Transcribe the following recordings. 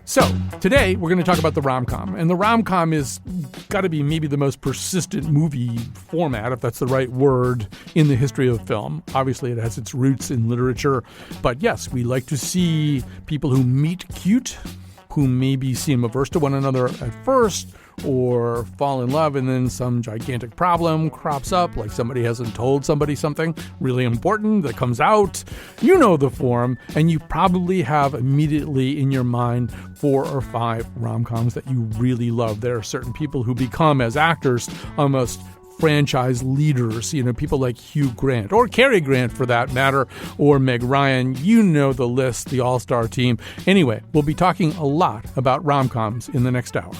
So, today we're going to talk about the rom-com. And the rom-com is got to be maybe the most persistent movie format, if that's the right word, in the history of film. Obviously, it has its roots in literature. But yes, we like to see people who meet cute, who maybe seem averse to one another at first, or fall in love, and then some gigantic problem crops up, like somebody hasn't told somebody something really important that comes out. You know the form, and you probably have immediately in your mind 4 or 5 rom-coms that you really love. There are certain people who become, as actors, almost franchise leaders, people like Hugh Grant, or Cary Grant for that matter, or Meg Ryan. You know the list, the all-star team. Anyway, we'll be talking a lot about rom-coms in the next hour.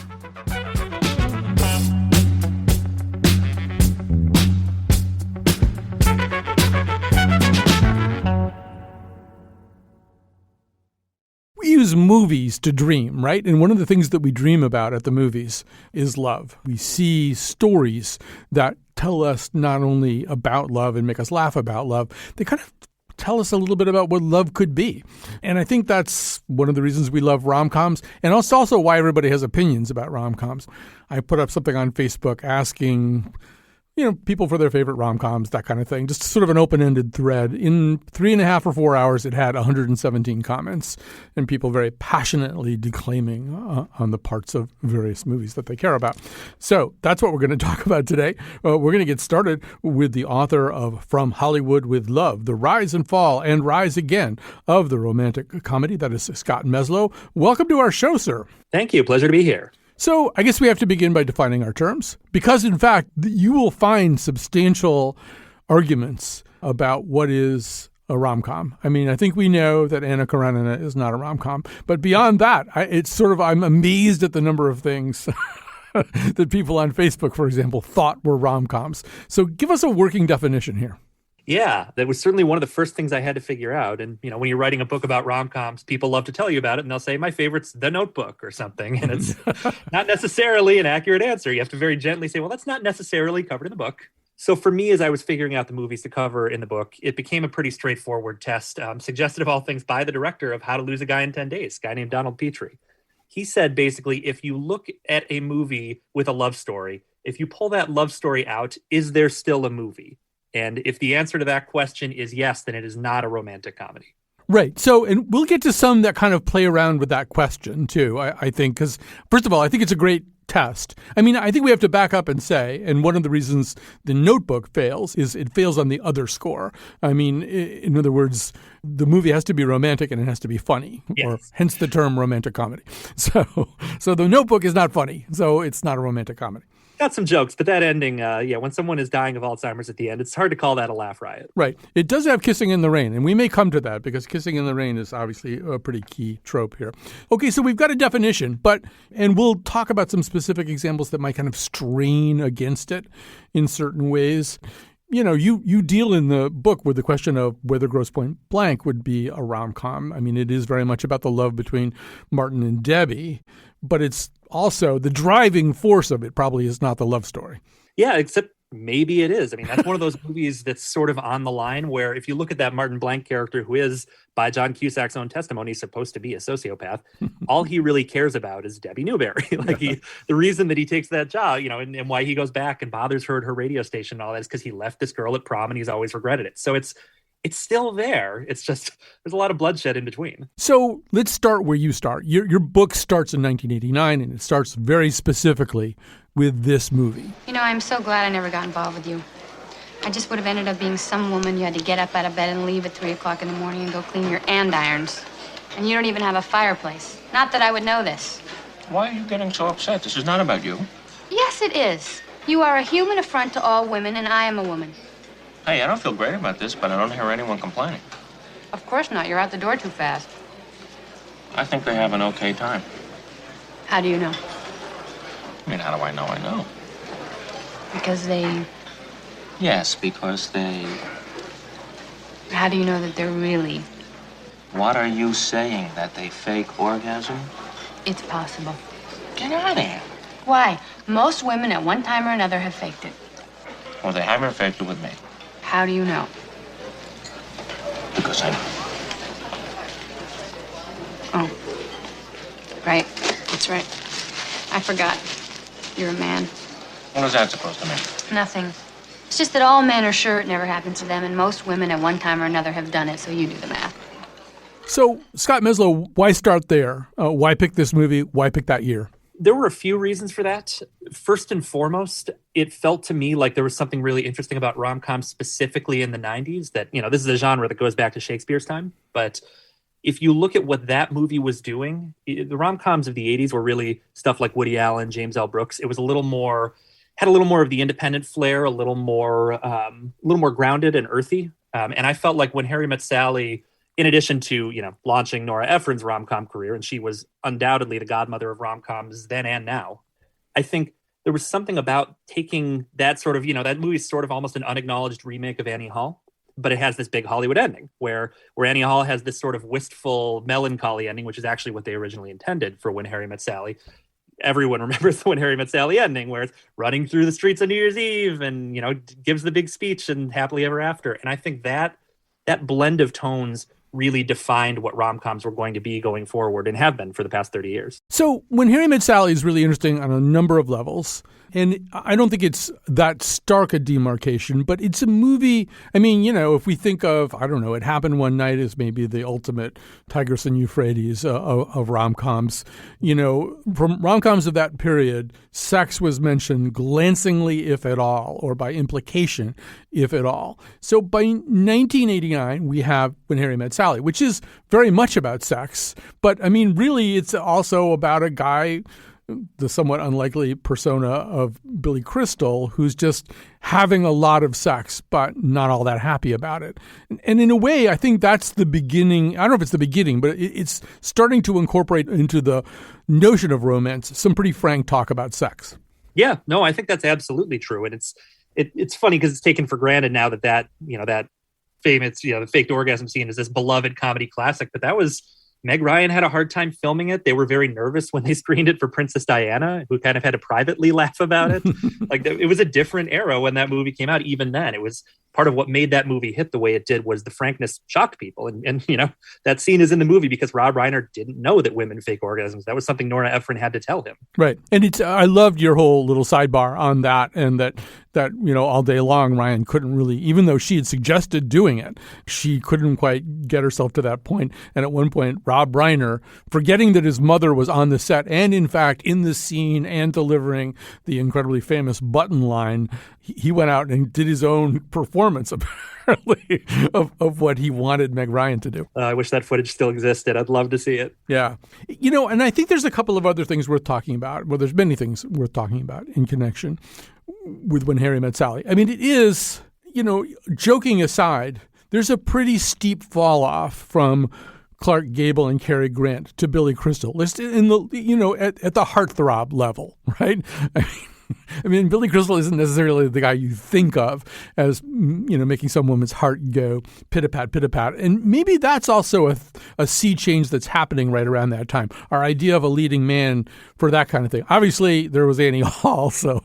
We use movies to dream, right? And one of the things that we dream about at the movies is love. We see stories that tell us not only about love and make us laugh about love, they kind of tell us a little bit about what love could be. And I think that's one of the reasons we love rom-coms, and it's also why everybody has opinions about rom-coms. I put up something on Facebook asking people for their favorite rom-coms, that kind of thing. Just sort of an open-ended thread. In 3.5 or 4 hours, it had 117 comments and people very passionately declaiming on the parts of various movies that they care about. So that's what we're going to talk about today. We're going to get started with the author of From Hollywood with Love, The Rise and Fall and Rise Again of the romantic comedy. That is Scott Meslow. Welcome to our show, sir. Thank you. Pleasure to be here. So I guess we have to begin by defining our terms, because, in fact, you will find substantial arguments about what is a rom-com. I mean, I think we know that Anna Karenina is not a rom-com. But beyond that, I'm amazed at the number of things that people on Facebook, for example, thought were rom-coms. So give us a working definition here. Yeah, that was certainly one of the first things I had to figure out. And, when you're writing a book about rom-coms, people love to tell you about it. And they'll say, my favorite's The Notebook or something. And it's not necessarily an accurate answer. You have to very gently say, well, that's not necessarily covered in the book. So for me, as I was figuring out the movies to cover in the book, it became a pretty straightforward test, suggested of all things by the director of How to Lose a Guy in 10 Days, a guy named Donald Petrie. He said, basically, if you look at a movie with a love story, if you pull that love story out, is there still a movie? And if the answer to that question is yes, then it is not a romantic comedy. Right. So, and we'll get to some that kind of play around with that question, too, I think, because, first of all, I think it's a great test. I mean, I think we have to back up and say, and one of the reasons The Notebook fails is it fails on the other score. I mean, in other words, the movie has to be romantic and it has to be funny, yes. Or hence the term romantic comedy. So The Notebook is not funny, so it's not a romantic comedy. Got some jokes, but that ending, when someone is dying of Alzheimer's at the end, it's hard to call that a laugh riot. Right. It does have Kissing in the Rain, and we may come to that because Kissing in the Rain is obviously a pretty key trope here. Okay, so we've got a definition, and we'll talk about some specific examples that might kind of strain against it in certain ways. You deal in the book with the question of whether Grosse Pointe Blank would be a rom-com. I mean, it is very much about the love between Martin and Debbie, but it's also the driving force of it probably is not the love story. Yeah, except maybe it is. I mean, that's one of those movies that's sort of on the line where if you look at that Martin Blank character, who is, by John Cusack's own testimony, supposed to be a sociopath, all he really cares about is Debbie Newberry. The reason that he takes that job, and why he goes back and bothers her at her radio station and all that is because he left this girl at prom and he's always regretted it. So it's still there. It's just there's a lot of bloodshed in between. So let's start where you start. Your book starts in 1989, and it starts very specifically with this movie. I'm so glad I never got involved with you. I just would have ended up being some woman you had to get up out of bed and leave at 3 o'clock in the morning and go clean your andirons. And you don't even have a fireplace. Not that I would know this. Why are you getting so upset? This is not about you. Yes, it is. You are a human affront to all women, and I am a woman. Hey, I don't feel great about this, but I don't hear anyone complaining. Of course not. You're out the door too fast. I think they have an okay time. How do you know? I mean, how do I know? I know. Because they... Yes, because they... How do you know that they're really... What are you saying? That they fake orgasm? It's possible. Get out of here. Why? Most women at one time or another have faked it. Well, they haven't faked it with me. How do you know? Because I know. Oh. Right. That's right. I forgot. You're a man. What is that supposed to mean? Nothing. It's just that all men are sure it never happens to them, and most women at one time or another have done it, so you do the math. So, Scott Meslow, why start there? Why pick this movie? Why pick that year? There were a few reasons for that. First and foremost, it felt to me like there was something really interesting about rom-coms specifically in the 90s that, this is a genre that goes back to Shakespeare's time. But if you look at what that movie was doing, the rom-coms of the 80s were really stuff like Woody Allen, James L. Brooks. It was had a little more of the independent flair, a little more grounded and earthy. And I felt like When Harry Met Sally, in addition to, launching Nora Ephron's rom-com career, and she was undoubtedly the godmother of rom-coms then and now, I think there was something about taking that sort of, that movie's sort of almost an unacknowledged remake of Annie Hall, but it has this big Hollywood ending where Annie Hall has this sort of wistful melancholy ending, which is actually what they originally intended for When Harry Met Sally. Everyone remembers the When Harry Met Sally ending, where it's running through the streets on New Year's Eve and, gives the big speech and happily ever after. And I think that blend of tones really defined what rom-coms were going to be going forward and have been for the past 30 years. So When Harry Met Sally is really interesting on a number of levels. And I don't think it's that stark a demarcation, but it's a movie. I mean, if we think of, I don't know, It Happened One Night as maybe the ultimate Tigris and Euphrates of rom-coms. From rom-coms of that period, sex was mentioned glancingly, if at all, or by implication, if at all. So by 1989, we have When Harry Met Sally, which is very much about sex. But, I mean, really, it's also about a guy, the somewhat unlikely persona of Billy Crystal, who's just having a lot of sex, but not all that happy about it. And in a way, I think that's the beginning. I don't know if it's the beginning, but it's starting to incorporate into the notion of romance some pretty frank talk about sex. Yeah, no, I think that's absolutely true. And it's funny because it's taken for granted now that famous, the faked orgasm scene is this beloved comedy classic, but that was Meg Ryan had a hard time filming it. They were very nervous when they screened it for Princess Diana, who kind of had to privately laugh about it. It was a different era when that movie came out. Even then, it was part of what made that movie hit the way it did was the frankness shocked people. And that scene is in the movie because Rob Reiner didn't know that women fake orgasms. That was something Nora Ephron had to tell him. Right. And I loved your whole little sidebar on that, and that all day long, Ryan couldn't really, even though she had suggested doing it, she couldn't quite get herself to that point. And at one point, Rob Reiner, forgetting that his mother was on the set and, in fact, in the scene and delivering the incredibly famous button line, he went out and did his own performance, apparently, of what he wanted Meg Ryan to do. I wish that footage still existed. I'd love to see it. Yeah. And I think there's a couple of other things worth talking about. Well, there's many things worth talking about in connection with When Harry Met Sally. I mean, it is, joking aside, there's a pretty steep fall off from Clark Gable and Cary Grant to Billy Crystal, listed in the, at the heartthrob level, right? I mean, Billy Crystal isn't necessarily the guy you think of as, making some woman's heart go pit-a-pat, pit-a-pat. And maybe that's also a sea change that's happening right around that time. Our idea of a leading man for that kind of thing. Obviously, there was Annie Hall, so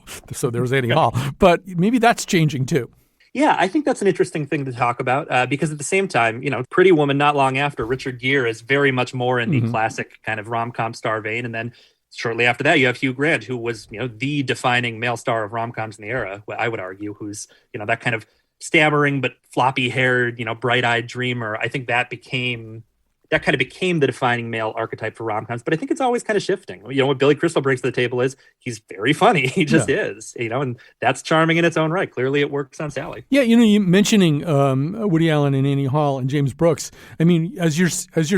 there was Annie Hall. But maybe that's changing too. Yeah, I think that's an interesting thing to talk about because at the same time, Pretty Woman not long after, Richard Gere is very much more in the classic kind of rom-com star vein. And then shortly after that, you have Hugh Grant, who was, the defining male star of rom-coms in the era, I would argue, who's, that kind of stammering but floppy-haired, bright-eyed dreamer. I think that kind of became the defining male archetype for rom-coms. But I think it's always kind of shifting. What Billy Crystal brings to the table is he's very funny. He just is, and that's charming in its own right. Clearly it works on Sally. Yeah, you mentioning Woody Allen and Annie Hall and James Brooks. I mean, as you're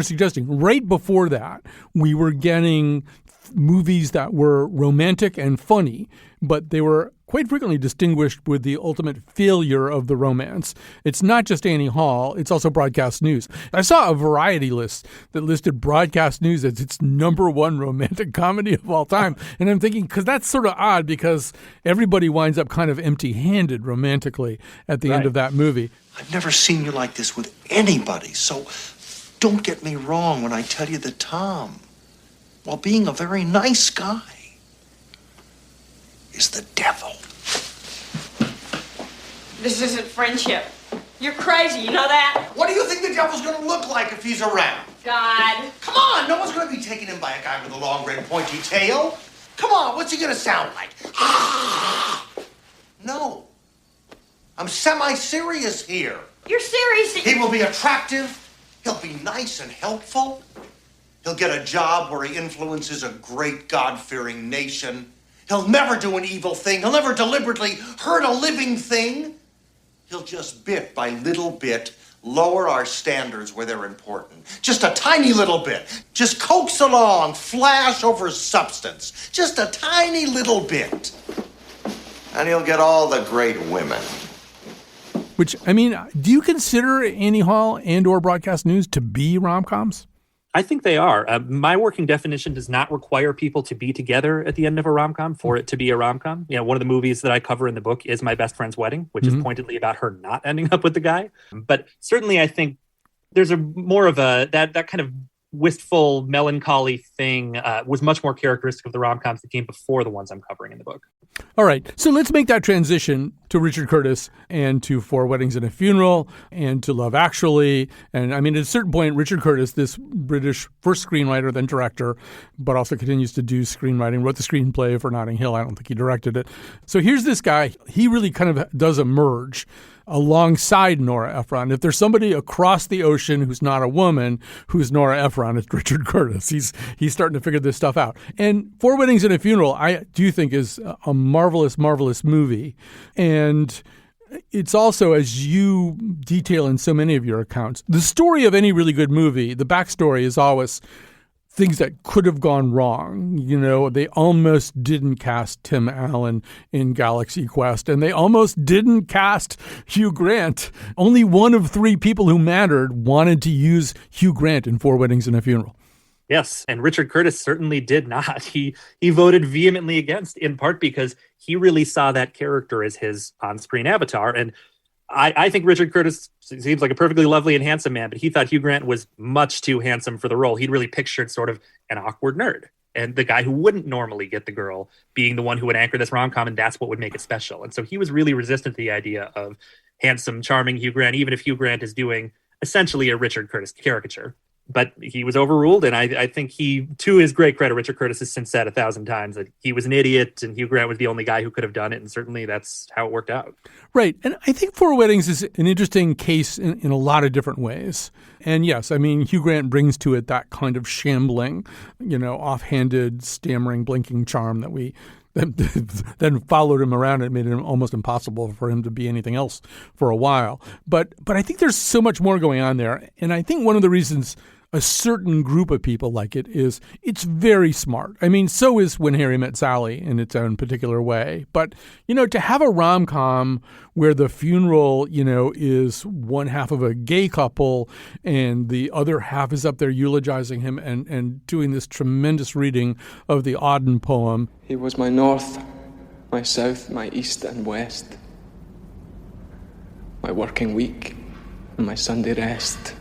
suggesting, right before that, we were getting movies that were romantic and funny, but they were quite frequently distinguished with the ultimate failure of the romance. It's not just Annie Hall, it's also Broadcast News. I saw a variety list that listed Broadcast News as its #1 romantic comedy of all time. And I'm thinking, because that's sort of odd, because everybody winds up kind of empty-handed romantically at the end of that movie. I've never seen you like this with anybody, so don't get me wrong when I tell you that Tom, while being a very nice guy, is the devil. This isn't friendship. You're crazy, you know that? What do you think the devil's gonna look like if he's around? God. Come on, no one's gonna be taken in by a guy with a long red pointy tail. Come on, what's he gonna sound like? No. I'm semi-serious here. You're serious? He will be attractive. He'll be nice and helpful. He'll get a job where he influences a great God-fearing nation. He'll never do an evil thing. He'll never deliberately hurt a living thing. He'll just bit by little bit lower our standards where they're important. Just a tiny little bit. Just coax along, flash over substance. Just a tiny little bit. And he'll get all the great women. Which, I mean, do you consider Annie Hall and or Broadcast News to be rom-coms? I think they are. My working definition does not require people to be together at the end of a rom-com for it to be a rom-com. You know, one of the movies that I cover in the book is My Best Friend's Wedding, which is pointedly about her not ending up with the guy. But certainly I think there's a more of a, that kind of wistful, melancholy thing was much more characteristic of the rom-coms that came before the ones I'm covering in the book. All right. So let's make that transition to Richard Curtis and to Four Weddings and a Funeral and to Love Actually. And I mean, at a certain point, Richard Curtis, this British first screenwriter, then director, but also continues to do screenwriting, wrote the screenplay for Notting Hill. I don't think he directed it. So here's this guy. He really kind of does emerge alongside Nora Ephron. If there's somebody across the ocean who's not a woman, who's Nora Ephron, it's Richard Curtis. He's starting to figure this stuff out. And Four Weddings and a Funeral, I do think is a marvelous, marvelous movie. And it's also, as you detail in so many of your accounts, the story of any really good movie, the backstory is always things that could have gone wrong. You know, they almost didn't cast Tim Allen in Galaxy Quest, and they almost didn't cast Hugh Grant. Only one of three people who mattered wanted to use Hugh Grant in Four Weddings and a Funeral. Yes, and Richard Curtis certainly did not. He voted vehemently against, in part because he really saw that character as his on-screen avatar. And I think Richard Curtis seems like a perfectly lovely and handsome man, but he thought Hugh Grant was much too handsome for the role. He'd really pictured sort of an awkward nerd and the guy who wouldn't normally get the girl being the one who would anchor this rom-com, and that's what would make it special. And so he was really resistant to the idea of handsome, charming Hugh Grant, even if Hugh Grant is doing essentially a Richard Curtis caricature. But he was overruled, and I think he, to his great credit, Richard Curtis has since said 1,000 times that he was an idiot and Hugh Grant was the only guy who could have done it, and certainly that's how it worked out. Right, and I think Four Weddings is an interesting case in a lot of different ways. And yes, I mean, Hugh Grant brings to it that kind of shambling, you know, offhanded, stammering, blinking charm that we then followed him around and made it almost impossible for him to be anything else for a while. But I think there's so much more going on there. And I think one of the reasons a certain group of people like it is it's very smart. I mean, so is When Harry Met Sally in its own particular way. But, you know, to have a rom-com where the funeral, you know, is one half of a gay couple and the other half is up there eulogizing him and doing this tremendous reading of the Auden poem. He was my north, my south, my east and west, my working week and my Sunday rest.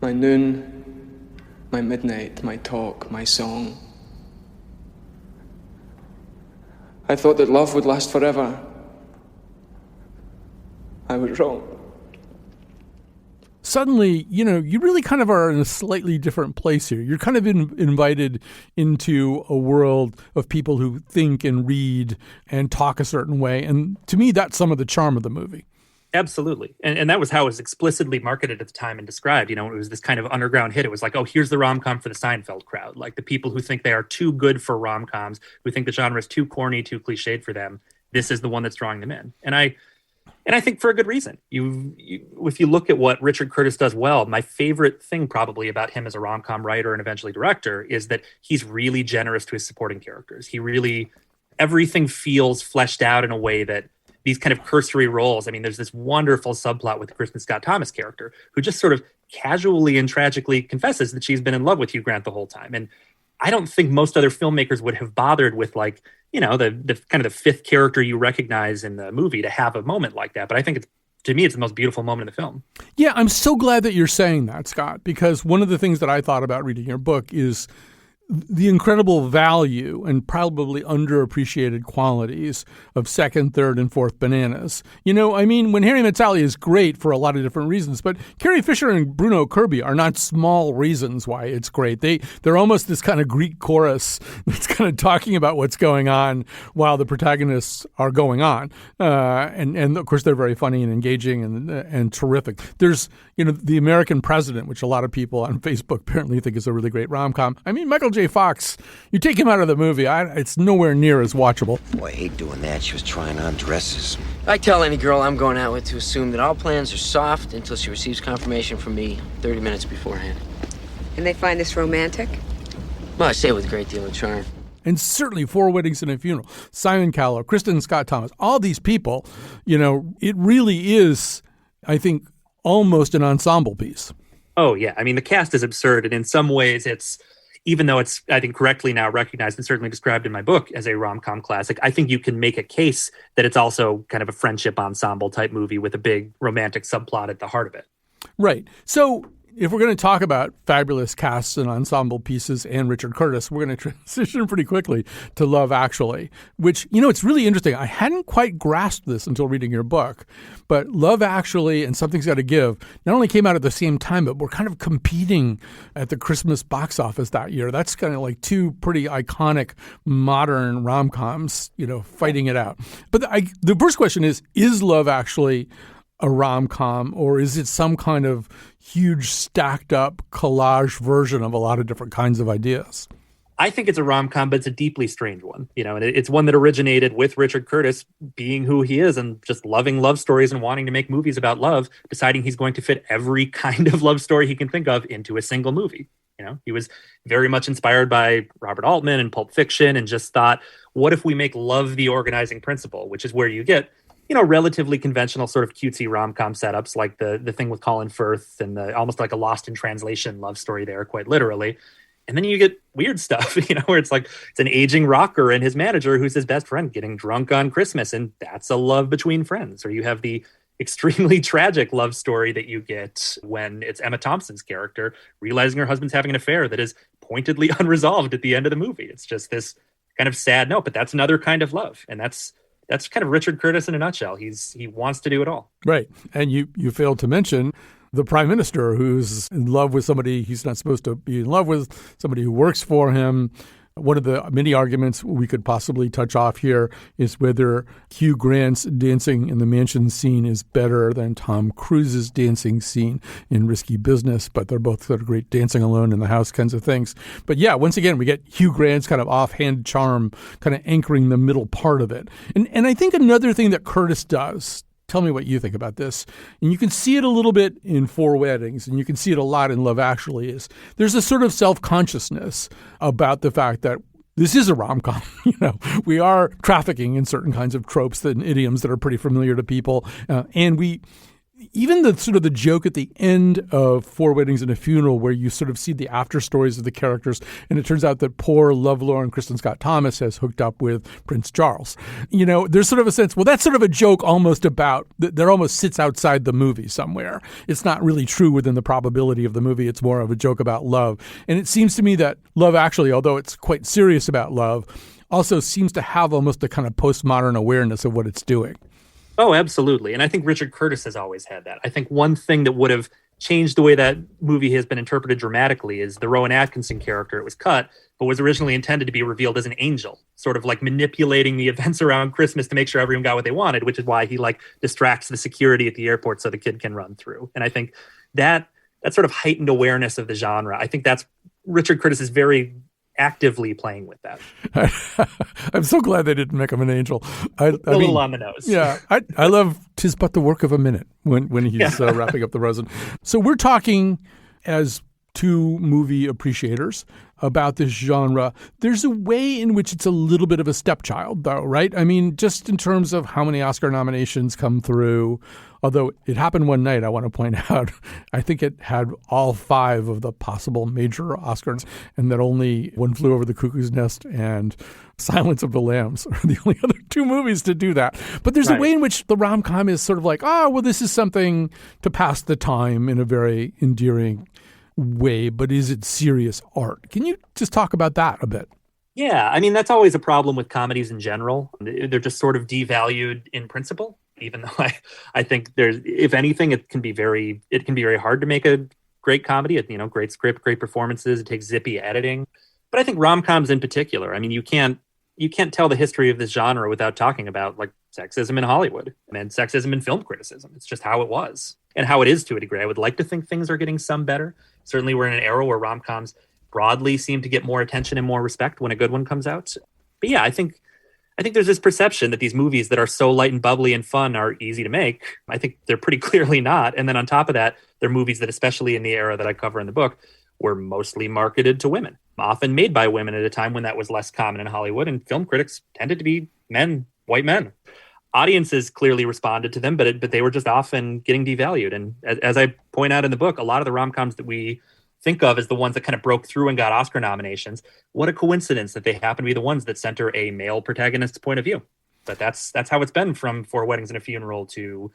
My noon, my midnight, my talk, my song. I thought that love would last forever. I was wrong. Suddenly, you know, you really kind of are in a slightly different place here. You're kind of invited into a world of people who think and read and talk a certain way. And to me, that's some of the charm of the movie. Absolutely. And that was how it was explicitly marketed at the time and described. You know, it was this kind of underground hit. It was like, oh, here's the rom-com for the Seinfeld crowd. Like the people who think they are too good for rom-coms, who think the genre is too corny, too cliched for them. This is the one that's drawing them in. And I think for a good reason. If you look at what Richard Curtis does well, my favorite thing probably about him as a rom-com writer and eventually director is that he's really generous to his supporting characters. Everything feels fleshed out in a way that these kind of cursory roles. I mean, there's this wonderful subplot with the Kristen Scott Thomas character who just sort of casually and tragically confesses that she's been in love with Hugh Grant the whole time. And I don't think most other filmmakers would have bothered with, like, you know, the kind of the fifth character you recognize in the movie to have a moment like that. But I think to me, it's the most beautiful moment in the film. Yeah, I'm so glad that you're saying that, Scott, because one of the things that I thought about reading your book is the incredible value and probably underappreciated qualities of second, third, and fourth bananas. I mean, When Harry Met Sally is great for a lot of different reasons, but Carrie Fisher and Bruno Kirby are not small reasons why it's great. They're almost this kind of Greek chorus that's kind of talking about what's going on while the protagonists are going on. And of course, they're very funny and engaging and terrific. There's, The American President, which a lot of people on Facebook apparently think is a really great rom-com. I mean, Michael J. Fox, you take him out of the movie, it's nowhere near as watchable. Boy, I hate doing that. She was trying on dresses. I tell any girl I'm going out with to assume that all plans are soft until she receives confirmation from me 30 minutes beforehand. And they find this romantic? Well, I say it with a great deal of charm. And certainly Four Weddings and a Funeral, Simon Cowell, Kristen Scott Thomas, all these people, it really is, I think, almost an ensemble piece. Oh, yeah. I mean, the cast is absurd. And in some ways, even though it's, I think, correctly now recognized and certainly described in my book as a rom-com classic, I think you can make a case that it's also kind of a friendship ensemble type movie with a big romantic subplot at the heart of it. Right. So if we're going to talk about fabulous casts and ensemble pieces and Richard Curtis, we're going to transition pretty quickly to Love Actually, which, it's really interesting. I hadn't quite grasped this until reading your book, but Love Actually and Something's Gotta Give not only came out at the same time, but were kind of competing at the Christmas box office that year. That's kind of like two pretty iconic modern rom-coms, fighting it out. But the first question is Love Actually a rom-com, or is it some kind of huge stacked up collage version of a lot of different kinds of ideas? I think it's a rom-com, but it's a deeply strange one. And it's one that originated with Richard Curtis being who he is and just loving love stories and wanting to make movies about love, deciding he's going to fit every kind of love story he can think of into a single movie. He was very much inspired by Robert Altman and Pulp Fiction and just thought, what if we make love the organizing principle, which is where you get relatively conventional sort of cutesy rom-com setups like the thing with Colin Firth and almost like a Lost in Translation love story there, quite literally. And then you get weird stuff, where it's an aging rocker and his manager who's his best friend getting drunk on Christmas, and that's a love between friends. Or you have the extremely tragic love story that you get when it's Emma Thompson's character realizing her husband's having an affair that is pointedly unresolved at the end of the movie. It's just this kind of sad note, but that's another kind of love. And that's kind of Richard Curtis in a nutshell. He wants to do it all. Right. And you failed to mention the prime minister who's in love with somebody he's not supposed to be in love with, somebody who works for him. One of the many arguments we could possibly touch off here is whether Hugh Grant's dancing in the mansion scene is better than Tom Cruise's dancing scene in Risky Business, but they're both sort of great dancing alone in the house kinds of things. But yeah, once again, we get Hugh Grant's kind of offhand charm kind of anchoring the middle part of it. And I think another thing that Curtis does, tell me what you think about this, and you can see it a little bit in Four Weddings, and you can see it a lot in Love Actually, is there's a sort of self-consciousness about the fact that this is a rom-com. We are trafficking in certain kinds of tropes and idioms that are pretty familiar to people, and even the sort of the joke at the end of Four Weddings and a Funeral, where you sort of see the after stories of the characters, and it turns out that poor lovelorn Kristen Scott Thomas has hooked up with Prince Charles. There's sort of a sense, well, that's sort of a joke almost about that almost sits outside the movie somewhere. It's not really true within the probability of the movie. It's more of a joke about love. And it seems to me that Love Actually, although it's quite serious about love, also seems to have almost a kind of postmodern awareness of what it's doing. Oh, absolutely. And I think Richard Curtis has always had that. I think one thing that would have changed the way that movie has been interpreted dramatically is the Rowan Atkinson character. It was cut, but was originally intended to be revealed as an angel, sort of like manipulating the events around Christmas to make sure everyone got what they wanted, which is why he distracts the security at the airport so the kid can run through. And I think that sort of heightened awareness of the genre, I think that's Richard Curtis is very actively playing with that. I'm so glad they didn't make him an angel. A little on the nose. Yeah. I love "'Tis But the Work of a Minute" when he's wrapping up the resin. So we're talking as two movie appreciators about this genre. There's a way in which it's a little bit of a stepchild, though, right? I mean, just in terms of how many Oscar nominations come through, although it happened one night, I want to point out, I think it had all 5 of the possible major Oscars, and that only One Flew Over the Cuckoo's Nest and Silence of the Lambs are the only other 2 movies to do that. But there's a way in which the rom-com is sort of like, well, this is something to pass the time in a very endearing way, but is it serious art? Can you just talk about that a bit? Yeah, I mean, that's always a problem with comedies in general. They're just sort of devalued in principle, even though I think if anything, it can be very hard to make a great comedy. Great script, great performances. It takes zippy editing. But I think rom-coms in particular, I mean, you can't tell the history of this genre without talking about like sexism in Hollywood and sexism in film criticism. It's just how it was and how it is to a degree. I would like to think things are getting some better. Certainly we're in an era where rom-coms broadly seem to get more attention and more respect when a good one comes out. But yeah, I think there's this perception that these movies that are so light and bubbly and fun are easy to make. I think they're pretty clearly not. And then on top of that, they're movies that, especially in the era that I cover in the book, were mostly marketed to women, often made by women at a time when that was less common in Hollywood. And film critics tended to be men, white men. Audiences clearly responded to them, but they were just often getting devalued. And as I point out in the book, a lot of the rom-coms that we think of as the ones that kind of broke through and got Oscar nominations, what a coincidence that they happen to be the ones that center a male protagonist's point of view. But that's how it's been from Four Weddings and a Funeral to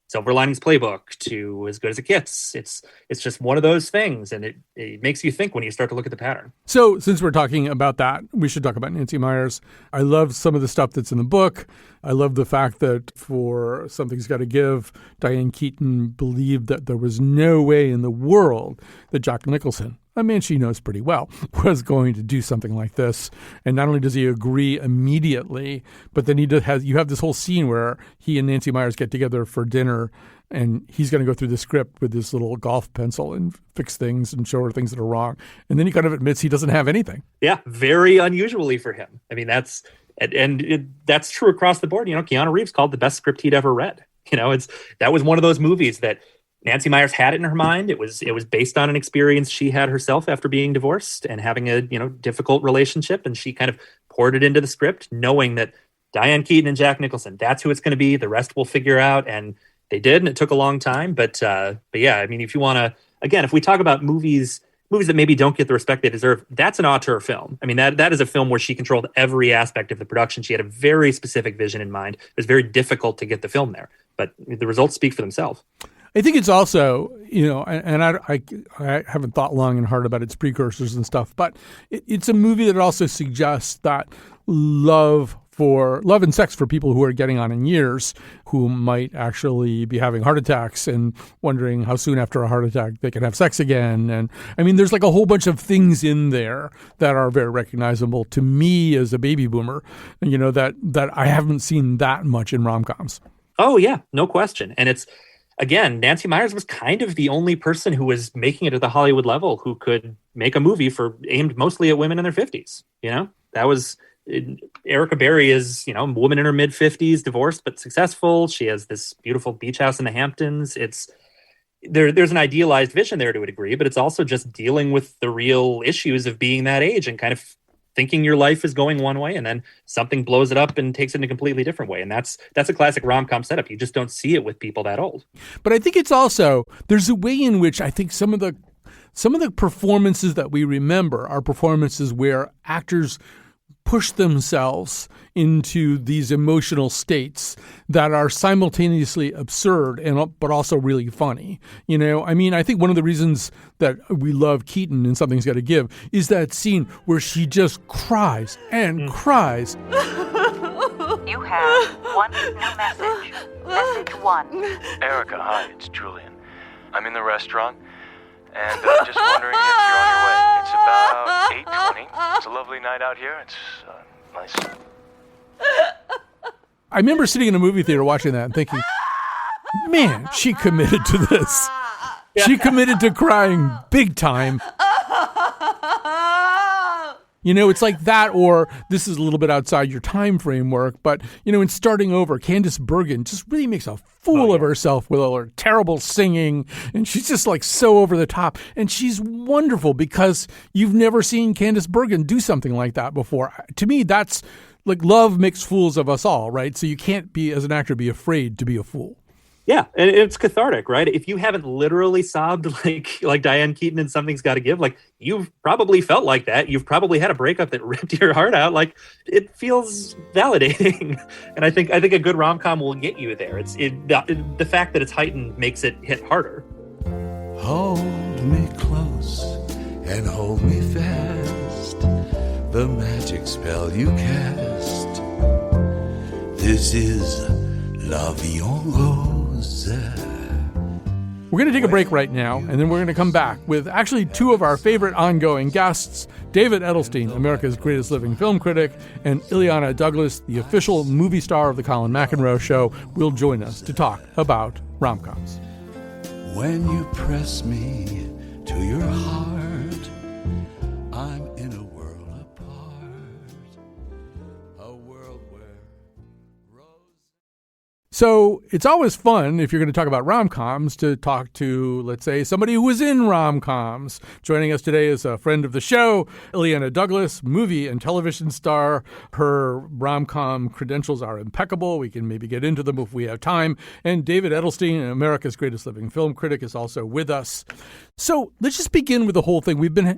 Silver Linings Playbook to As Good as It Gets. It's just one of those things, and it makes you think when you start to look at the pattern. So since we're talking about that, we should talk about Nancy Meyers. I love some of the stuff that's in the book. I love the fact that for Something's Gotta Give, Diane Keaton believed that there was no way in the world that Jack Nicholson, a man she knows pretty well, was going to do something like this. And not only does he agree immediately, but then you have this whole scene where he and Nancy Meyers get together for dinner, and he's going to go through the script with this little golf pencil and fix things and show her things that are wrong. And then he kind of admits he doesn't have anything. Yeah, very unusually for him. I mean, that's true across the board. Keanu Reeves called the best script he'd ever read. That was one of those movies that Nancy Meyers had it in her mind. It was based on an experience she had herself after being divorced and having a difficult relationship, and she kind of poured it into the script, knowing that Diane Keaton and Jack Nicholson, that's who it's going to be. The rest we'll figure out, and they did, and it took a long time. But yeah, I mean, if you want to, again, if we talk about movies that maybe don't get the respect they deserve, that's an auteur film. I mean, that is a film where she controlled every aspect of the production. She had a very specific vision in mind. It was very difficult to get the film there, but the results speak for themselves. I think it's also, and I haven't thought long and hard about its precursors and stuff, but it's a movie that also suggests that love and sex for people who are getting on in years, who might actually be having heart attacks and wondering how soon after a heart attack they can have sex again. And I mean, there's like a whole bunch of things in there that are very recognizable to me as a baby boomer, that I haven't seen that much in rom-coms. Oh, yeah, no question. And it's, again, Nancy Meyers was kind of the only person who was making it at the Hollywood level who could make a movie aimed mostly at women in their 50s. That was Erica Berry is, a woman in her mid 50s, divorced but successful. She has this beautiful beach house in the Hamptons. There's an idealized vision there to a degree, but it's also just dealing with the real issues of being that age and kind of thinking your life is going one way, and then something blows it up and takes it in a completely different way. And that's a classic rom-com setup. You just don't see it with people that old. But I think it's also, there's a way in which I think some of the performances that we remember are performances where actors push themselves into these emotional states that are simultaneously absurd but also really funny. I mean, I think one of the reasons that we love Keaton in Something's Gotta Give is that scene where she just cries and cries. You have one new message. Message 1. Erica, hi, it's Julian. I'm in the restaurant, and just wondering if you're on your way. It's about 8:20. It's a lovely night out here. It's nice. I remember sitting in a movie theater watching that and thinking, man, she committed to this. Yeah. She committed to crying big time. It's like that, or this is a little bit outside your time framework, but, in Starting Over, Candice Bergen just really makes a fool of herself with all her terrible singing, and she's just like so over the top, and she's wonderful because you've never seen Candice Bergen do something like that before. To me, that's like love makes fools of us all, right? So you can't be, as an actor, be afraid to be a fool. Yeah, and it's cathartic, right? If you haven't literally sobbed like Diane Keaton in Something's Gotta Give, like you've probably felt like that. You've probably had a breakup that ripped your heart out. Like it feels validating, and I think a good rom-com will get you there. The fact that it's heightened makes it hit harder. Hold me close. and hold me fast. The magic spell you cast. This is La Vie en Rose. We're going to take a break right now, and then we're going to come back with actually two of our favorite ongoing guests, David Edelstein, America's greatest living film critic, and Illeana Douglas, the official movie star of the Colin McEnroe Show, will join us to talk about rom-coms. When you press me to your heart, I'm in a world apart, a world where So it's always fun, if you're going to talk about rom-coms, to talk to, let's say, somebody who was in rom-coms. Joining us today is a friend of the show, Illeana Douglas, movie and television star. Her rom-com credentials are impeccable. We can maybe get into them if we have time. And David Edelstein, America's greatest living film critic, is also with us. So let's just begin with the whole thing. We've been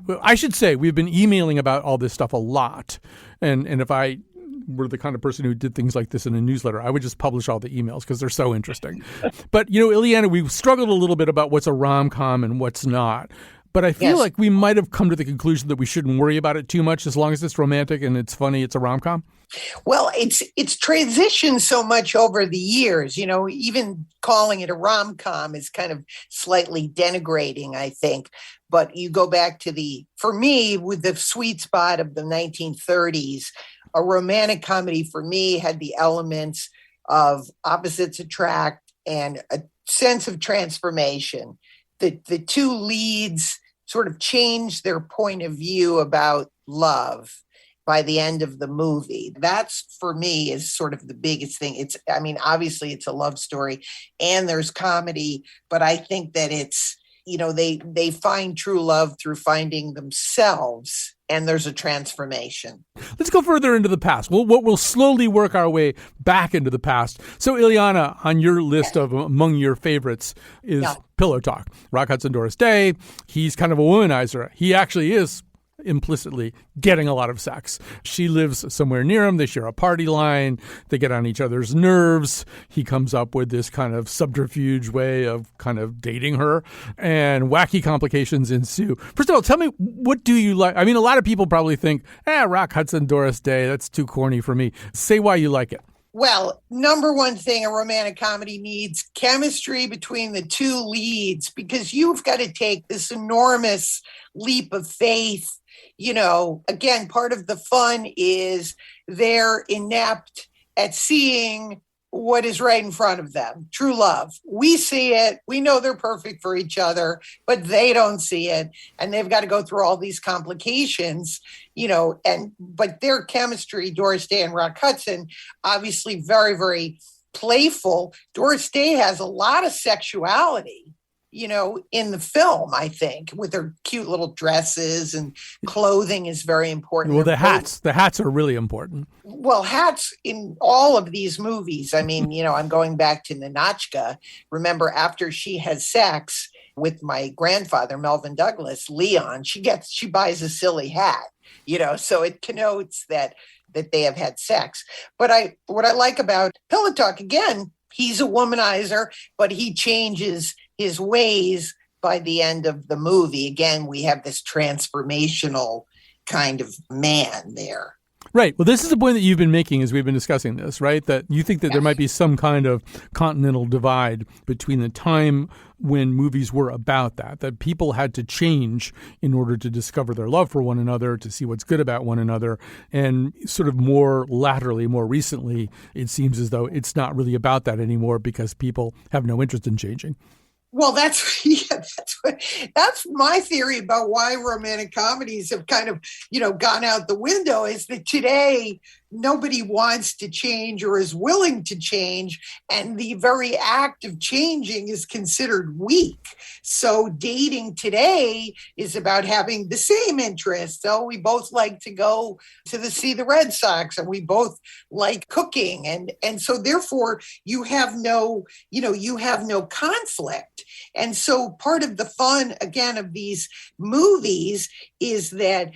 emailing about all this stuff a lot. And if I were the kind of person who did things like this in a newsletter, I would just publish all the emails because they're so interesting. But, Illeana, we've struggled a little bit about what's a rom-com and what's not. But I feel like we might have come to the conclusion that we shouldn't worry about it too much as long as it's romantic and it's funny, it's a rom-com. Well, it's transitioned so much over the years, even calling it a rom-com is kind of slightly denigrating, I think. But you go back to for me, with the sweet spot of the 1930s, a romantic comedy for me had the elements of opposites attract and a sense of transformation. The two leads sort of changed their point of view about love by the end of the movie. That's, for me, is sort of the biggest thing. Obviously it's a love story and there's comedy, but I think that it's, they find true love through finding themselves, and there's a transformation. Let's go further into the past. We'll slowly work our way back into the past. So, Illeana, on your list of among your favorites is Pillow Talk. Rock Hudson, Doris Day. He's kind of a womanizer. He actually is implicitly getting a lot of sex. She lives somewhere near him. They share a party line. They get on each other's nerves. He comes up with this kind of subterfuge way of kind of dating her, and wacky complications ensue. First of all, tell me, what do you like? A lot of people probably think, Rock Hudson, Doris Day, that's too corny for me. Say why you like it. Well, number one thing a romantic comedy needs, chemistry between the two leads, because you've got to take this enormous leap of faith. Again, part of the fun is they're inept at seeing what is right in front of them. True love. We see it. We know they're perfect for each other, but they don't see it. And they've got to go through all these complications, but their chemistry, Doris Day and Rock Hudson, obviously very, very playful. Doris Day has a lot of sexuality, in the film, I think, with her cute little dresses, and clothing is very important. Well, the hats are really important. Well, hats in all of these movies. I'm going back to Ninotchka. Remember, after she has sex with my grandfather, Melvin Douglas, Leon, she buys a silly hat, so it connotes that they have had sex. But what I like about Pillow Talk, again, he's a womanizer, but he changes his ways by the end of the movie. Again, we have this transformational kind of man there. Right. Well, this is the point that you've been making as we've been discussing this, right? That you think that there might be some kind of continental divide between the time when movies were about that people had to change in order to discover their love for one another, to see what's good about one another. And sort of more laterally, more recently, it seems as though it's not really about that anymore because people have no interest in changing. Well, that's my theory about why romantic comedies have kind of, gone out the window, is that today nobody wants to change or is willing to change. And the very act of changing is considered weak. So dating today is about having the same interests. So we both like to go to see the Red Sox, and we both like cooking. And so therefore you have no conflict. And so part of the fun, again, of these movies is that,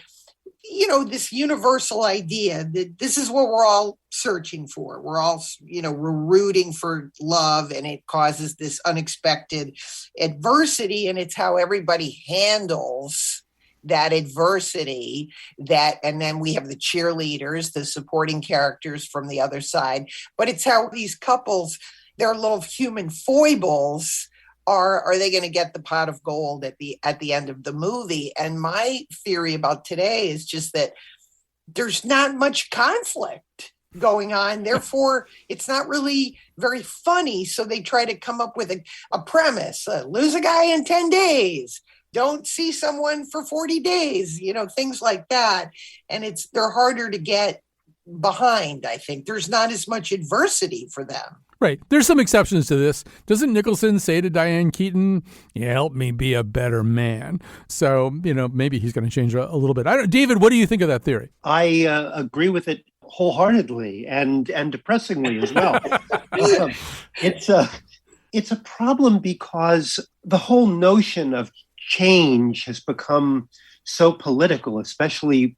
this universal idea that this is what we're all searching for. We're all, we're rooting for love, and it causes this unexpected adversity, and it's how everybody handles that adversity and then we have the cheerleaders, the supporting characters from the other side. But it's how these couples, their little human foibles are they going to get the pot of gold at the end of the movie? And my theory about today is just that there's not much conflict going on. Therefore, it's not really very funny. So they try to come up with a premise, lose a guy in 10 days. Don't see someone for 40 days, things like that. And they're harder to get behind, I think. There's not as much adversity for them. Right. There's some exceptions to this. Doesn't Nicholson say to Diane Keaton, help me be a better man? So, maybe he's going to change a little bit. David, what do you think of that theory? I agree with it wholeheartedly and depressingly as well. It's a problem because the whole notion of change has become so political, especially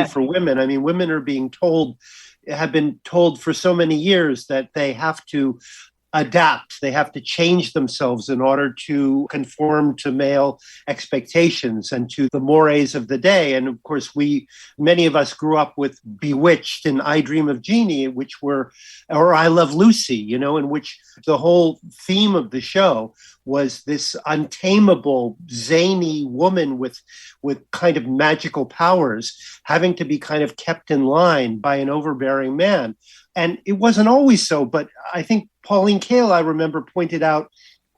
for women. I mean, women have been told for so many years that they have to adapt, they have to change themselves in order to conform to male expectations and to the mores of the day. And of course, many of us grew up with Bewitched and I Dream of Jeannie, or I Love Lucy, in which the whole theme of the show was this untamable, zany woman with kind of magical powers having to be kind of kept in line by an overbearing man. And it wasn't always so, but I think Pauline Kael, I remember, pointed out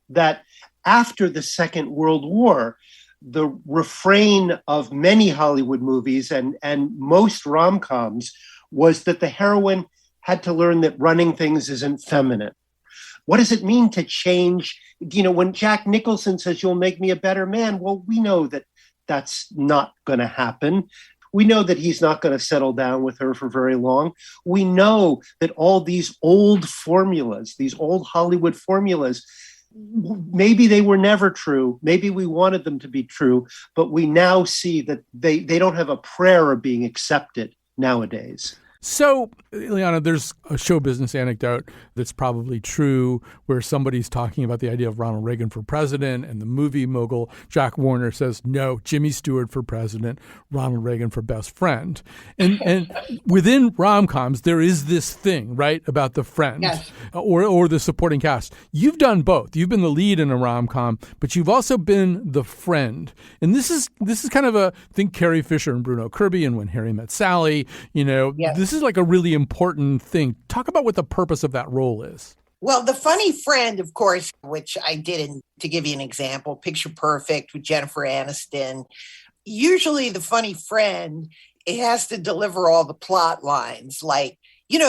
that after the Second World War, the refrain of many Hollywood movies and most rom-coms was that the heroine had to learn that running things isn't feminine. What does it mean to change? When Jack Nicholson says, you'll make me a better man, well, we know that that's not going to happen. We know that he's not going to settle down with her for very long. We know that all these old formulas, these old Hollywood formulas, maybe they were never true. Maybe we wanted them to be true, but we now see that they don't have a prayer of being accepted nowadays. So, Illeana, there's a show business anecdote that's probably true where somebody's talking about the idea of Ronald Reagan for president, and the movie mogul Jack Warner says, no, Jimmy Stewart for president, Ronald Reagan for best friend. And within rom-coms, there is this thing, right, about the friend, yes, or the supporting cast. You've done both. You've been the lead in a rom-com, but you've also been the friend. And this is kind of think Carrie Fisher and Bruno Kirby and When Harry Met Sally, yes. This is like a really important thing. Talk about what the purpose of that role is. Well, the funny friend, of course, which I did, to give you an example, Picture Perfect with Jennifer Aniston. Usually the funny friend, it has to deliver all the plot lines. Like, you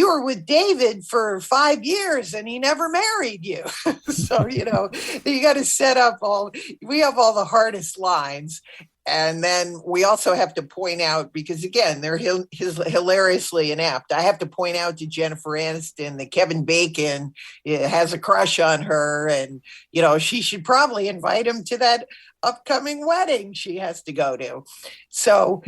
were with David for 5 years and he never married you. So, you got to set up we have all the hardest lines. And then we also have to point out, because again, they're hilariously inept. I have to point out to Jennifer Aniston that Kevin Bacon has a crush on her, and she should probably invite him to that upcoming wedding she has to go to. So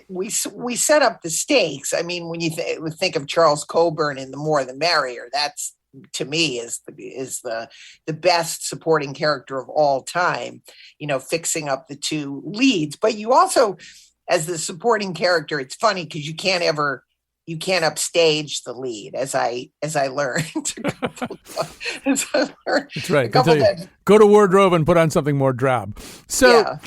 we set up the stakes. I mean, when you think of Charles Coburn in The More the Merrier, that's, to me, is the best supporting character of all time, fixing up the two leads. But you also, as the supporting character, it's funny because you can't upstage the lead, as I learned. That's right. Go to wardrobe and put on something more drab. So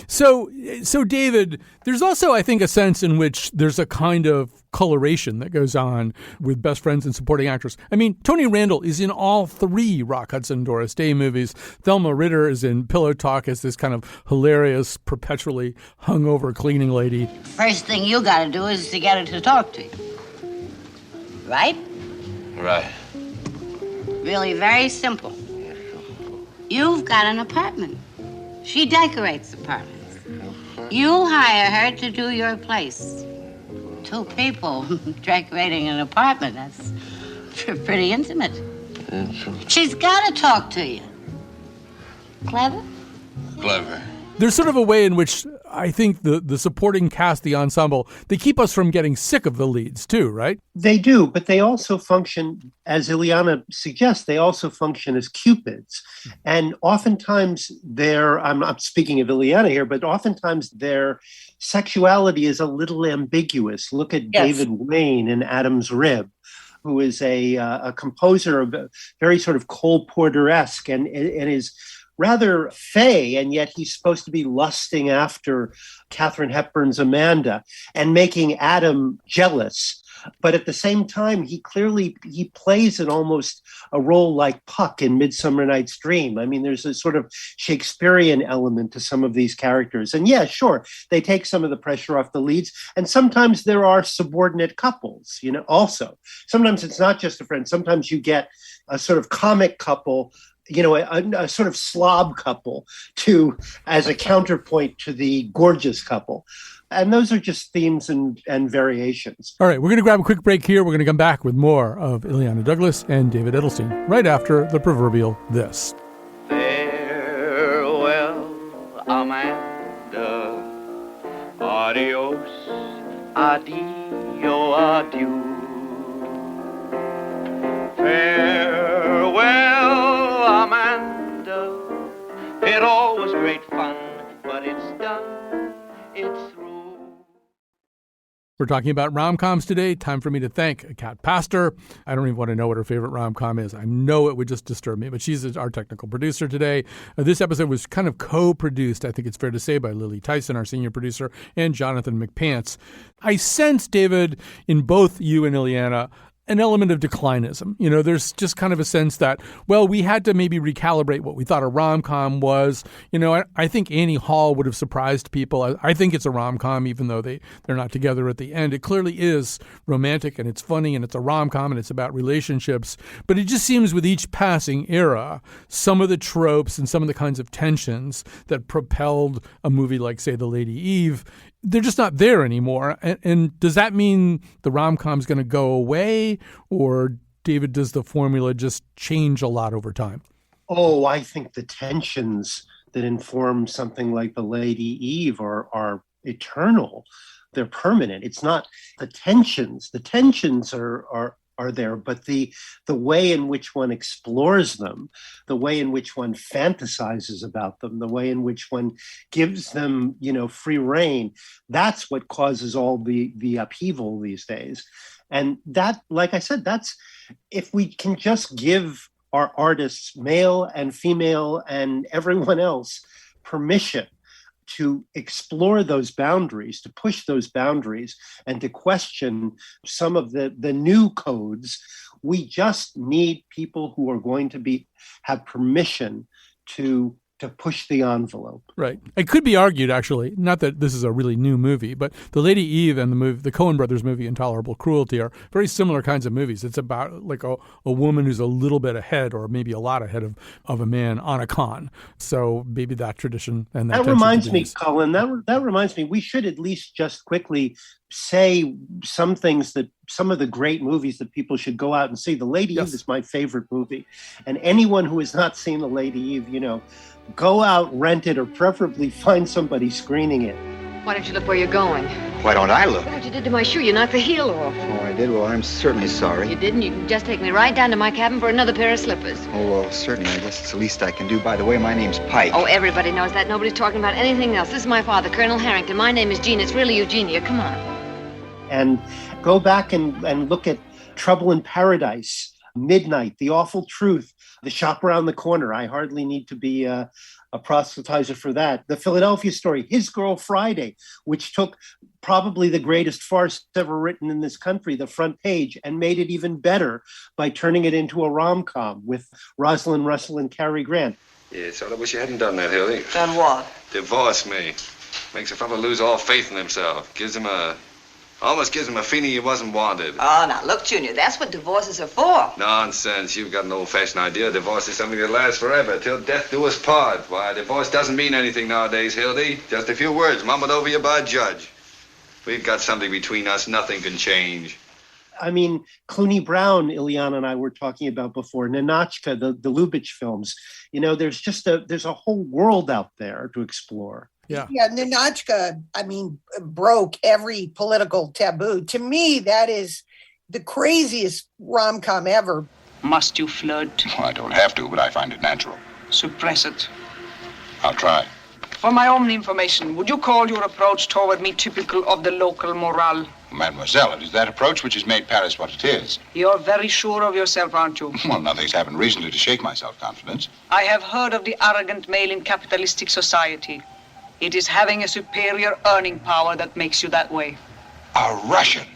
David, there's also, I think, a sense in which there's a kind of coloration that goes on with best friends and supporting actors. I mean, Tony Randall is in all three Rock Hudson, Doris Day movies. Thelma Ritter is in Pillow Talk as this kind of hilarious, perpetually hungover cleaning lady. First thing you got to do is to get her to talk to you. Right? Right. Really very simple. You've got an apartment. She decorates apartments. You hire her to do your place. 2 people decorating an apartment, that's pretty intimate. She's got to talk to you. Clever? Clever. There's sort of a way in which I think the supporting cast, the ensemble, they keep us from getting sick of the leads too, right? They do, but they also function, as Illeana suggests, they also function as cupids. And oftentimes I'm not speaking of Illeana here, but oftentimes their sexuality is a little ambiguous. Look at David Wayne in Adam's Rib, who is a composer of very sort of Cole Porter-esque and is rather fey, and yet he's supposed to be lusting after Katharine Hepburn's Amanda and making Adam jealous. But at the same time, he plays an almost a role like Puck in Midsummer Night's Dream. I mean, there's a sort of Shakespearean element to some of these characters. And yeah, sure, they take some of the pressure off the leads. And sometimes there are subordinate couples, also. Sometimes it's not just a friend. Sometimes you get a sort of comic couple, a sort of slob couple as a counterpoint to the gorgeous couple. And those are just themes and variations. All right, we're going to grab a quick break here. We're going to come back with more of Illeana Douglas and David Edelstein right after the proverbial this. Farewell, Amanda. Adios, adio, adieu. Farewell, Amanda. It all was great fun, but it's done. It's through. We're talking about rom-coms today. Time for me to thank Kat Pastor. I don't even want to know what her favorite rom-com is. I know it would just disturb me, but she's our technical producer today. This episode was kind of co-produced, I think it's fair to say, by Lily Tyson, our senior producer, and Jonathan McPants. I sense, David, in both you and Illeana, an element of declinism. There's just kind of a sense that, well, we had to maybe recalibrate what we thought a rom-com was. I think Annie Hall would have surprised people. I think it's a rom-com, even though they're not together at the end. It clearly is romantic, and it's funny, and it's a rom-com, and it's about relationships. But it just seems with each passing era, some of the tropes and some of the kinds of tensions that propelled a movie like, say, The Lady Eve, they're just not there anymore. And does that mean the rom-com's going to go away? Or, David, does the formula just change a lot over time? Oh, I think the tensions that inform something like The Lady Eve are eternal. They're permanent. It's not the tensions. The tensions are there, but the way in which one explores them, the way in which one fantasizes about them, the way in which one gives them, free rein, that's what causes all the upheaval these days. And that, like I said, that's if we can just give our artists, male and female and everyone else, permission to explore those boundaries, to push those boundaries, and to question some of the new codes. We just need people who are going to have permission to push the envelope. Right. It could be argued, actually, not that this is a really new movie, but The Lady Eve and the Coen brothers movie Intolerable Cruelty are very similar kinds of movies. It's about like a woman who's a little bit ahead, or maybe a lot ahead of a man on a con. So maybe that tradition and that reminds me, Colin, that reminds me, we should at least just quickly say some things that some of the great movies that people should go out and see. The Lady Eve is my favorite movie. And anyone who has not seen The Lady Eve, go out, rent it, or preferably find somebody screening it. Why don't you look where you're going? Why don't I look? What you did to my shoe, you knocked the heel off. Oh, I did? Well, I'm certainly sorry. You didn't? You can just take me right down to my cabin for another pair of slippers. Oh, well, certainly. I guess it's the least I can do. By the way, my name's Pike. Oh, everybody knows that. Nobody's talking about anything else. This is my father, Colonel Harrington. My name is Jean. It's really Eugenia. Come on. And go back and look at Trouble in Paradise, Midnight, The Awful Truth, The Shop Around the Corner. I hardly need to be a proselytizer for that. The Philadelphia Story, His Girl Friday, which took probably the greatest farce ever written in this country, the front page, and made it even better by turning it into a rom-com with Rosalind Russell and Cary Grant. Yeah, so I wish you hadn't done that, Hildy. Done what? Divorce me. Makes a fellow lose all faith in himself. Almost gives him a feeling he wasn't wanted. Oh, now look, Junior, that's what divorces are for. Nonsense. You've got an old-fashioned idea. Divorce is something that lasts forever, till death do us part. Why, divorce doesn't mean anything nowadays, Hildy. Just a few words mumbled over you by a judge. We've got something between us nothing can change. I mean, Clooney Brown, Illeana and I were talking about before, Ninotchka, the Lubitsch films. There's a whole world out there to explore. Yeah, Ninotchka, broke every political taboo. To me, that is the craziest rom-com ever. Must you flirt? Well, I don't have to, but I find it natural. Suppress it. I'll try. For my own information, would you call your approach toward me typical of the local morale? Mademoiselle, it is that approach which has made Paris what it is. You're very sure of yourself, aren't you? Well, nothing's happened recently to shake my self-confidence. I have heard of the arrogant male in capitalistic society. It is having a superior earning power that makes you that way. A Russian.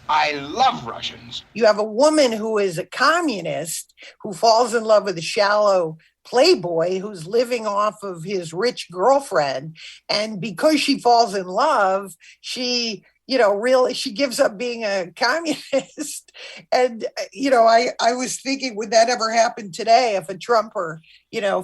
I love Russians. You have a woman who is a communist who falls in love with a shallow playboy who's living off of his rich girlfriend. And because she falls in love, she gives up being a communist. And, I was thinking, would that ever happen today if a Trumper,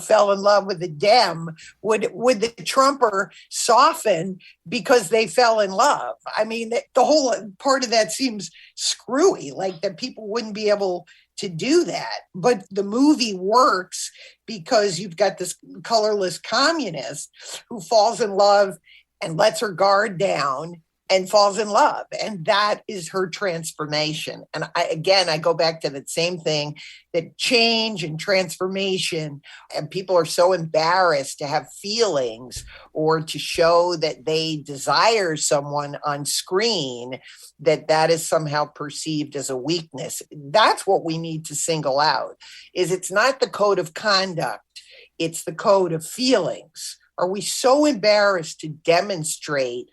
fell in love with a Dem? Would the Trumper soften because they fell in love? I mean, the whole part of that seems screwy, like that people wouldn't be able to do that. But the movie works because you've got this colorless communist who falls in love and lets her guard down and falls in love. And that is her transformation. And I go back to that same thing, that change and transformation. And people are so embarrassed to have feelings or to show that they desire someone on screen, that is somehow perceived as a weakness. That's what we need to single out, is it's not the code of conduct, it's the code of feelings. Are we so embarrassed to demonstrate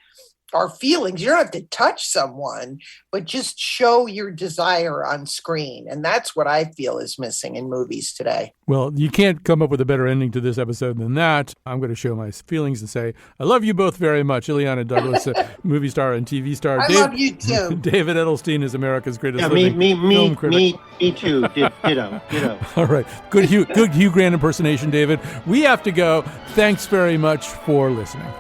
our feelings? You don't have to touch someone, but just show your desire on screen. And that's what I feel is missing in movies today. Well, you can't come up with a better ending to this episode than that. I'm going to show my feelings and say, I love you both very much. Illeana Douglas, a movie star and TV star. I love you too. David Edelstein is America's greatest living film critic. Me too. Ditto. All right. Good Hugh Grant impersonation, David. We have to go. Thanks very much for listening.